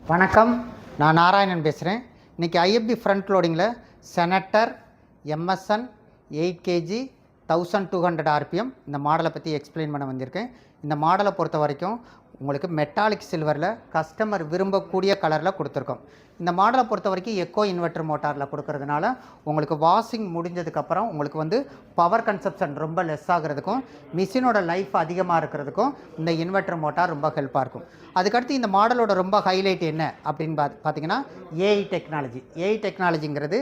வணக்கம், நான் நாராயணன் பேசுகிறேன். இன்றைக்கி ஐஎஃப்பி ஃப்ரண்ட் லோடிங்கில் செனட்டர் MSN 8kg 1200 RPM இந்த மாடலை பற்றி எக்ஸ்பிளைன் பண்ண வந்திருக்கேன். இந்த மாடலை பொறுத்த வரைக்கும் உங்களுக்கு மெட்டாலிக் சில்வரில் கஸ்டமர் விரும்பக்கூடிய கலரில் கொடுத்துருக்கோம். இந்த மாடலை பொறுத்த வரைக்கும் எக்கோ இன்வெர்டர் மோட்டாரில் கொடுக்கறதுனால உங்களுக்கு வாஷிங் முடிஞ்சதுக்கப்புறம் உங்களுக்கு வந்து பவர் கன்சப்ஷன் ரொம்ப லெஸ் ஆகிறதுக்கும் மிஷினோட லைஃப் அதிகமாக இருக்கிறதுக்கும் இந்த இன்வெர்டர் மோட்டார் ரொம்ப ஹெல்ப்பாக இருக்கும். அதுக்கடுத்து இந்த மாடலோட ரொம்ப ஹைலைட் என்ன அப்படின்னு பார்த்தீங்கன்னா ஏஐ டெக்னாலஜிங்கிறது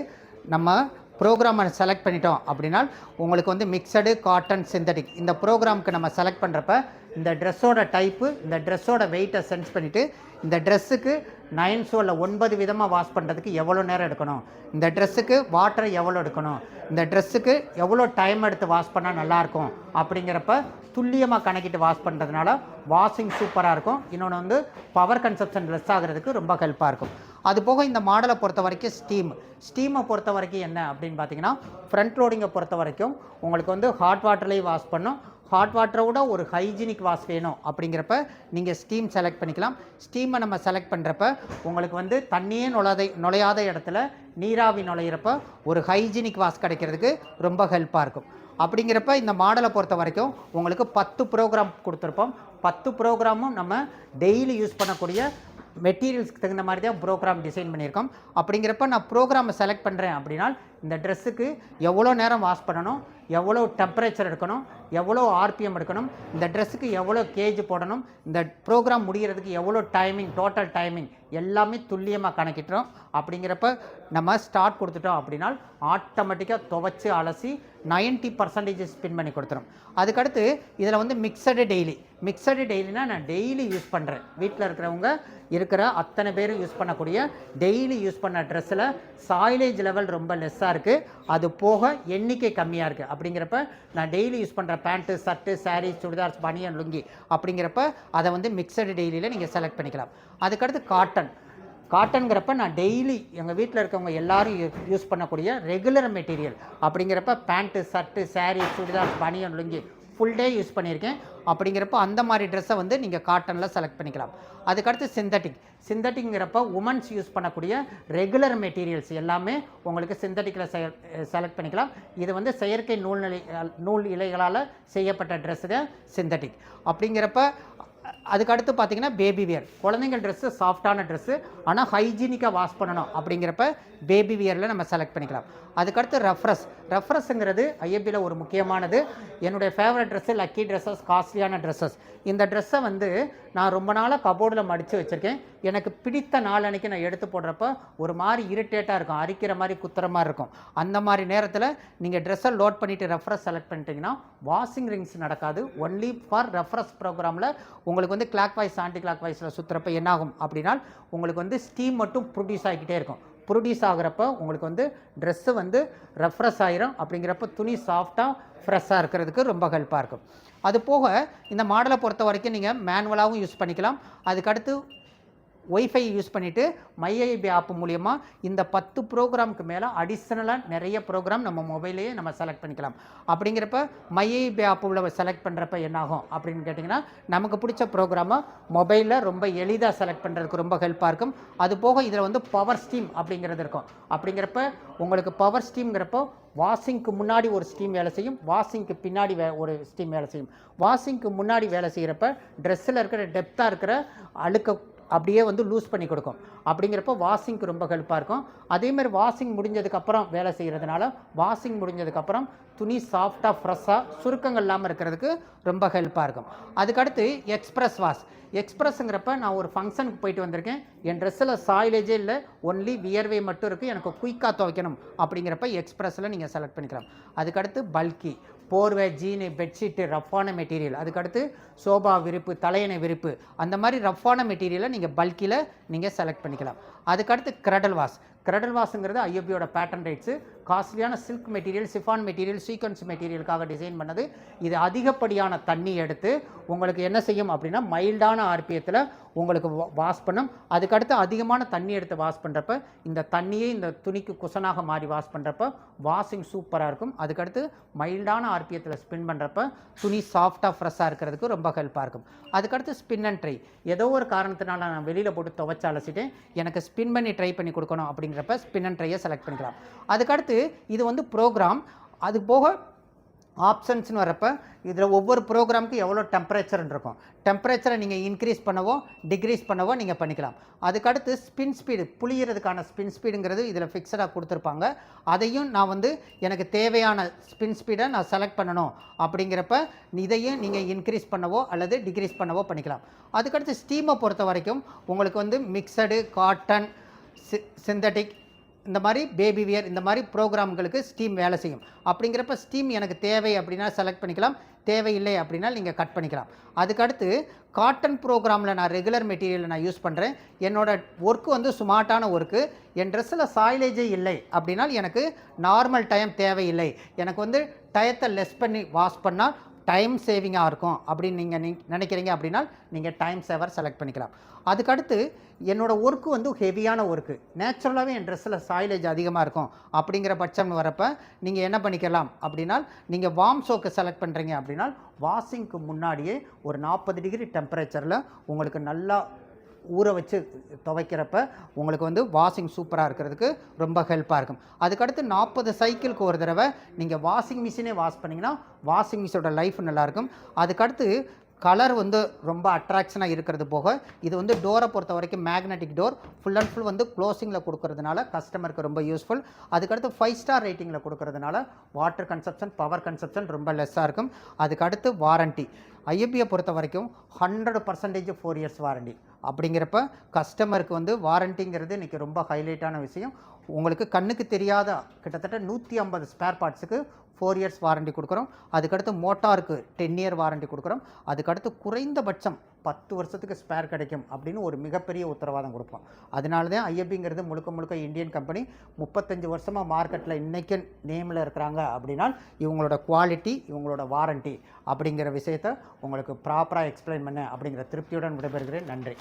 நம்ம ப்ரோக்ராமை செலக்ட் பண்ணிட்டோம் அப்படின்னா உங்களுக்கு வந்து மிக்சடு காட்டன் சிந்தட்டிக் இந்த ப்ரோக்ராமுக்கு நம்ம செலக்ட் பண்ணுறப்ப இந்த ட்ரெஸ்ஸோட டைப்பு இந்த ட்ரெஸ்ஸோட வெயிட்டை சென்ஸ் பண்ணிவிட்டு இந்த ட்ரெஸ்ஸுக்கு 9 சோலில் 9 விதமாக வாஷ் பண்ணுறதுக்கு எவ்வளோ நேரம் எடுக்கணும், இந்த ட்ரெஸ்ஸுக்கு வாட்டர் எவ்வளோ எடுக்கணும், இந்த ட்ரெஸ்ஸுக்கு எவ்வளோ டைம் எடுத்து வாஷ் பண்ணால் நல்லாயிருக்கும் அப்படிங்கிறப்ப துல்லியமாக கணக்கிட்டு வாஷ் பண்ணுறதுனால வாஷிங் சூப்பராக இருக்கும். இன்னொன்று வந்து பவர் கன்சப்ஷன் லெஸ் ஆகிறதுக்கு ரொம்ப ஹெல்ப்பாக இருக்கும். அதுபோக இந்த மாடலை பொறுத்த வரைக்கும் ஸ்டீமை பொறுத்த வரைக்கும் என்ன அப்படின்னு பார்த்தீங்கன்னா ஃப்ரண்ட் லோடிங்கை பொறுத்த வரைக்கும் உங்களுக்கு வந்து ஹாட் வாட்டர்லேயும் வாஷ் பண்ணும். ஹாட் வாட்டரை விட ஒரு ஹைஜீனிக் வாஷ் வேணும் அப்படிங்கிறப்ப நீங்கள் ஸ்டீம் செலக்ட் பண்ணிக்கலாம். ஸ்டீமை நம்ம செலக்ட் பண்ணுறப்ப உங்களுக்கு வந்து தண்ணியே நுழையாத இடத்துல நீராவி நுழையிறப்ப ஒரு ஹைஜீனிக் வாஷ் கிடைக்கிறதுக்கு ரொம்ப ஹெல்ப்பாக இருக்கும். அப்படிங்கிறப்ப இந்த மாடலை பொறுத்த வரைக்கும் உங்களுக்கு 10 ப்ரோக்ராம் கொடுத்துருப்போம். 10 ப்ரோக்ராமும் நம்ம டெய்லி யூஸ் பண்ணக்கூடிய மெட்டீரியல்ஸ்க்கு தகுந்த மாதிரி தான் ப்ரோக்ராம் டிசைன் பண்ணியிருக்கோம். அப்படிங்கிறப்ப நான் ப்ரோக்ராமை செலக்ட் பண்ணுறேன் அப்படின்னா இந்த ட்ரெஸ்ஸுக்கு எவ்வளோ நேரம் வாஷ் பண்ணணும், எவ்வளோ டெம்பரேச்சர் எடுக்கணும், எவ்வளோ RPM எடுக்கணும், இந்த ட்ரெஸ்ஸுக்கு எவ்வளோ கேஜ் போடணும், இந்த ப்ரோக்ராம் முடிகிறதுக்கு எவ்வளோ டைமிங், டோட்டல் டைமிங் எல்லாமே துல்லியமாக கணக்கிட்டுறோம். அப்படிங்கிறப்ப நம்ம ஸ்டார்ட் கொடுத்துட்டோம் அப்படின்னா ஆட்டோமேட்டிக்காக துவைச்சி அலசி 90% ஸ்பின் பண்ணி கொடுத்துரும். அதுக்கடுத்து இதில் வந்து மிக்சடு டெய்லினா நான் டெய்லி யூஸ் பண்ணுறேன். வீட்டில் இருக்கிறவங்க இருக்கிற அத்தனை பேரும் யூஸ் பண்ணக்கூடிய டெய்லி யூஸ் பண்ண ட்ரெஸ்ஸில் சாயிலேஜ் லெவல் ரொம்ப லெஸ்ஸாக இருக்குது. அது போக எண்ணிக்கை கம்மியாக இருக்குது. அப்படிங்கிறப்ப நான் டெய்லி யூஸ் பண்ணுற பேண்ட்டு, ஷர்ட்டு, சாரீ, சுடிதார்ஸ், பனியன், லுங்கி அப்படிங்கிறப்ப அதை வந்து மிக்சடு டெய்லியில் நீங்கள் செலக்ட் பண்ணிக்கலாம். அதுக்கடுத்து காட்டன்கிறப்ப நான் டெய்லி எங்கள் வீட்டில் இருக்கவங்க எல்லோரும் யூஸ் பண்ணக்கூடிய ரெகுலர் மெட்டீரியல். அப்படிங்கிறப்ப பேண்ட்டு, ஷர்ட்டு, சாரீ, சுடிதார்ஸ், பனியன், லுங்கி ஃபுல் டே யூஸ் பண்ணியிருக்கேன். அப்படிங்கிறப்ப அந்த மாதிரி ட்ரெஸ்ஸை வந்து நீங்கள் காட்டனில் செலக்ட் பண்ணிக்கலாம். அதுக்கடுத்து சிந்தட்டிக்ங்கிறப்ப உமன்ஸ் யூஸ் பண்ணக்கூடிய ரெகுலர் மெட்டீரியல்ஸ் எல்லாமே உங்களுக்கு சிந்தட்டிக்கில் செலக்ட் பண்ணிக்கலாம். இது வந்து செயற்கை நூல் இலைகளால் செய்யப்பட்ட ட்ரெஸ்ஸு தான் சிந்தட்டிக். அப்படிங்கிறப்ப அதுக்கடுத்து பார்த்தீங்கன்னா பேபி வியர், குழந்தைங்க ட்ரெஸ்ஸு சாஃப்டான ட்ரெஸ்ஸு ஆனால் ஹைஜீனிக்காக வாஷ் பண்ணணும். அப்படிங்கிறப்ப பேபி வியரில் நம்ம செலக்ட் பண்ணிக்கலாம். அதுக்கடுத்து ரெஃப்ரெஷ்ங்கிறது ஐஎஃப்பியில் ஒரு முக்கியமானது. என்னுடைய ஃபேவரட் ட்ரெஸ்ஸு லக்கி ட்ரெஸ்ஸஸ், காஸ்ட்லியான ட்ரெஸ்ஸஸ். இந்த ட்ரெஸ்ஸை வந்து நான் ரொம்ப நாளாக கபோர்டில் மடித்து வச்சுருக்கேன். எனக்கு பிடித்த நாள் அன்றைக்கி நான் எடுத்து போடுறப்ப ஒரு மாதிரி இரிட்டேட்டாக இருக்கும், அரிக்கிற மாதிரி, குத்துற மாதிரி இருக்கும். அந்த மாதிரி நேரத்தில் நீங்கள் ட்ரெஸ்ஸை லோட் பண்ணிவிட்டு ரெஃப்ரெஷ் செலக்ட் பண்ணிட்டீங்கன்னா வாஷிங் ரிங்ஸ் நடக்காது. ஒன்லி ஃபார் ரெஃப்ரெஷ் ப்ரோக்ராமில் உங்களுக்கு வந்து கிளாக் வைஸ், ஆன்டி கிளாக் வைஸில் சுற்றுறப்ப என்னாகும் அப்படின்னா உங்களுக்கு வந்து ஸ்டீம் மட்டும் ப்ரொடியூஸ் ஆகிக்கிட்டே இருக்கும். ப்ரொடியூஸ் ஆகிறப்ப உங்களுக்கு வந்து ட்ரெஸ்ஸு வந்து ரெஃப்ரெஷ் ஆகிரும். அப்படிங்கிறப்ப துணி சாஃப்டாக ஃப்ரெஷ்ஷாக இருக்கிறதுக்கு ரொம்ப ஹெல்ப்பாக இருக்கும். அது போக இந்த மாடலை பொறுத்த வரைக்கும் நீங்கள் மேனுவலாகவும் யூஸ் பண்ணிக்கலாம். அதுக்கடுத்து ஒய்ஃபை யூஸ் பண்ணிவிட்டு MyIFB ஆப் மூலியமாக இந்த 10 ப்ரோக்ராமுக்கு மேலே அடிஷ்னலாக நிறைய ப்ரோக்ராம் நம்ம மொபைலையே நம்ம செலக்ட் பண்ணிக்கலாம். அப்படிங்கிறப்ப MyIFB ஆப்பில் செலக்ட் பண்ணுறப்ப என்னாகும் அப்படின்னு கேட்டிங்கன்னா நமக்கு பிடிச்ச ப்ரோக்ராமை மொபைலில் ரொம்ப எளிதாக செலக்ட் பண்ணுறதுக்கு ரொம்ப ஹெல்ப்பாக இருக்கும். அது போக இதில் வந்து பவர் ஸ்டீம் அப்படிங்கிறது இருக்கும். அப்படிங்கிறப்ப உங்களுக்கு பவர் ஸ்டீம்ங்கிறப்போ வாஷிங்க்கு முன்னாடி ஒரு ஸ்டீம் வேலை செய்யும், வாஷிங்க்கு பின்னாடி ஒரு ஸ்டீம் வேலை செய்யும். வாஷிங்க்கு முன்னாடி வேலை செய்கிறப்ப ட்ரெஸ்ஸில் இருக்கிற டெப்த்தாக இருக்கிற அழுக்க அப்படியே வந்து லூஸ் பண்ணி கொடுக்கும். அப்படிங்கிறப்ப வாஷிங்க்கு ரொம்ப ஹெல்ப்பாக இருக்கும். அதேமாதிரி வாஷிங் முடிஞ்சதுக்கப்புறம் வேலை செய்கிறதுனால வாஷிங் முடிஞ்சதுக்கப்புறம் துணி சாஃப்டாக ஃப்ரெஷ்ஷாக சுருக்கங்கள் இல்லாமல் இருக்கிறதுக்கு ரொம்ப ஹெல்ப்பாக இருக்கும். அதுக்கடுத்து எக்ஸ்பிரஸ்ங்கிறப்ப நான் ஒரு ஃபங்க்ஷனுக்கு போயிட்டு வந்திருக்கேன். என் ட்ரெஸ்ஸில் சாயிலேஜே இல்லை, ஒன்லி வியர்வே மட்டும் இருக்குது, எனக்கு குயிக்காக துவைக்கணும். அப்படிங்கிறப்ப எக்ஸ்பிரஸில் நீங்கள் செலக்ட் பண்ணிக்கலாம். அதுக்கடுத்து பல்கி, போர்வை, ஜீனு, பெட்ஷீட்டு, ரஃப்பான மெட்டீரியல். அதுக்கடுத்து சோபா விரிப்பு, தலையணை விரிப்பு, அந்த மாதிரி ரஃப்பான மெட்டீரியலை நீங்கள் பல்கியில் நீங்கள் செலக்ட் பண்ணிக்கலாம். அதுக்கடுத்து கிரெடல் வாஷுங்கிறது ஐஎஃப்பியோட பேட்டன் ரைட்ஸு. காஸ்ட்லியான silk material, chiffon material, sequins மெட்டீரியலுக்காக டிசைன் பண்ணது. இது அதிகப்படியான தண்ணி எடுத்து உங்களுக்கு என்ன செய்யும் அப்படின்னா மைல்டான ஆர்பிஎத்தில் உங்களுக்கு வாஷ் பண்ணும். அதுக்கடுத்து அதிகமான தண்ணி எடுத்து வாஷ் பண்ணுறப்ப இந்த தண்ணியே இந்த துணிக்கு குஷனாக மாறி வாஷ் பண்ணுறப்ப வாஷிங் சூப்பராக இருக்கும். அதுக்கடுத்து மைல்டான ஆர்பிஎத்தில் ஸ்பின் பண்ணுறப்ப துணி சாஃப்டாக ஃப்ரெஷ்ஷாக இருக்கிறதுக்கு ரொம்ப ஹெல்ப்பாக இருக்கும். அதுக்கடுத்து ஸ்பின் அண்ட் ட்ரை. ஏதோ ஒரு காரணத்தினால நான் வெளியில் போட்டு துவைச்சு அலசிட்டேன், எனக்கு ஸ்பின் பண்ணி ட்ரை பண்ணி கொடுக்கணும் அப்படிங்கிறப்ப ஸ்பின் அண்ட் ட்ரையை செலக்ட் பண்ணிக்கலாம். அதுக்கடுத்து இது வந்து ப்ரோக்ராம். அது போக ஆப்ஷன்ஸ்னு வரப்போ இதில் ஒவ்வொரு ப்ரோக்ராமுக்கு எவ்வளோ டெம்பரேச்சர்னு இருக்கும். டெம்பரேச்சரை நீங்கள் இன்க்ரீஸ் பண்ணவோ டிக்ரீஸ் பண்ணவோ நீங்கள் பண்ணிக்கலாம். அதுக்கடுத்து ஸ்பின் ஸ்பீடு, புளியறதுக்கான ஸ்பின் ஸ்பீடுங்கிறது இதில் ஃபிக்ஸடாக கொடுத்துருப்பாங்க. அதையும் நான் வந்து எனக்கு தேவையான ஸ்பின் ஸ்பீடை நான் செலக்ட் பண்ணணும் அப்படிங்கிறப்ப இதையும் நீங்கள் இன்க்ரீஸ் பண்ணவோ அல்லது டிக்ரீஸ் பண்ணவோ பண்ணிக்கலாம். அதுக்கடுத்து ஸ்டீமை பொறுத்த வரைக்கும் உங்களுக்கு வந்து மிக்சடு, காட்டன், சிந்தட்டிக், இந்த மாதிரி பேபி வியர், இந்த மாதிரி ப்ரோக்ராம்களுக்கு ஸ்டீம் வேலை செய்யும். அப்படிங்கிறப்ப ஸ்டீம் எனக்கு தேவை அப்படின்னா செலக்ட் பண்ணிக்கலாம், தேவையில்லை அப்படின்னா நீங்கள் கட் பண்ணிக்கலாம். அதுக்கடுத்து காட்டன் ப்ரோக்ராமில் நான் ரெகுலர் மெட்டீரியல் நான் யூஸ் பண்ணுறேன், என்னோடய ஒர்க்கு வந்து ஸ்மார்ட்டான ஒர்க்கு, என் ட்ரெஸ்ஸில் சாயிலேஜே இல்லை அப்படின்னா எனக்கு நார்மல் டைம் தேவையில்லை, எனக்கு வந்து டயத்தை லெஸ் பண்ணி வாஷ் பண்ணால் டைம் சேவிங்காக இருக்கும் அப்படின்னு நீங்கள் நினைக்கிறீங்க அப்படின்னா நீங்கள் டைம் சேவர் செலக்ட் பண்ணிக்கலாம். அதுக்கடுத்து என்னோடய ஒர்க்கு வந்து ஹெவியான ஒர்க்கு, நேச்சுரலாகவே என் ட்ரெஸ்ஸில் சாயிலேஜ் அதிகமாக இருக்கும் அப்படிங்கிற பட்சம்னு வரப்போ நீங்கள் என்ன பண்ணிக்கலாம் அப்படின்னா நீங்கள் வார்ம் சோக்கை செலக்ட் பண்ணுறீங்க அப்படின்னா வாஷிங்க்கு முன்னாடியே ஒரு 40 டிகிரி டெம்பரேச்சரில் உங்களுக்கு நல்லா ஊற வச்சு துவைக்கிறப்ப உங்களுக்கு வந்து வாஷிங் சூப்பராக இருக்கிறதுக்கு ரொம்ப ஹெல்ப்பாக இருக்கும். அதுக்கடுத்து 40 சைக்கிளுக்கு ஒரு தடவை நீங்கள் வாஷிங் மிஷினே வாஷ் பண்ணிங்கன்னா வாஷிங் மிஷினோட லைஃப் நல்லாயிருக்கும். அதுக்கடுத்து கலர் வந்து ரொம்ப அட்ராக்ஷனாக இருக்கிறது போக இது வந்து டோரை பொறுத்த வரைக்கும் magnetic door, full and full வந்து க்ளோசிங்கில் கொடுக்கறதுனால கஸ்டமருக்கு ரொம்ப யூஸ்ஃபுல். அதுக்கடுத்து 5 ஸ்டார் ரேட்டிங்கில் கொடுக்கறதுனால வாட்டர் கன்சப்ஷன், பவர் கன்சப்ஷன் ரொம்ப லெஸ்ஸாக இருக்கும். அதுக்கடுத்து வாரண்ட்டி, ஐஎஃப்பியை பொறுத்த வரைக்கும் 100% 4 இயர்ஸ் வாரண்ட்டி. அப்படிங்கிறப்ப கஸ்டமருக்கு வந்து வாரண்ட்டிங்கிறது இன்றைக்கி ரொம்ப ஹைலைட்டான விஷயம். உங்களுக்கு கண்ணுக்கு தெரியாத கிட்டத்தட்ட 150 ஸ்பேர் பார்ட்ஸுக்கு 4 இயர்ஸ் வாரண்ட்டி கொடுக்குறோம். அதுக்கடுத்து மோட்டாருக்கு 10 இயர் வாரண்ட்டி கொடுக்குறோம். அதுக்கடுத்து குறைந்தபட்சம் 10 வருஷத்துக்கு ஸ்பேர் கிடைக்கும் அப்படின்னு ஒரு மிகப்பெரிய உத்தரவாதம் கொடுப்போம். அதனால தான் ஐஎஃப்பிங்கிறது முழுக்க முழுக்க இந்தியன் கம்பெனி 35 வருஷமாக மார்க்கெட்டில் இன்றைக்கி நேமில் இருக்கிறாங்க. அப்படின்னா இவங்களோட குவாலிட்டி, இவங்களோட வாரண்ட்டி அப்படிங்கிற விஷயத்தை உங்களுக்கு ப்ராப்பராக எக்ஸ்பிளைன் பண்ண அப்படிங்கிற திருப்தியுடன் விடைபெறுகிறேன். நன்றி.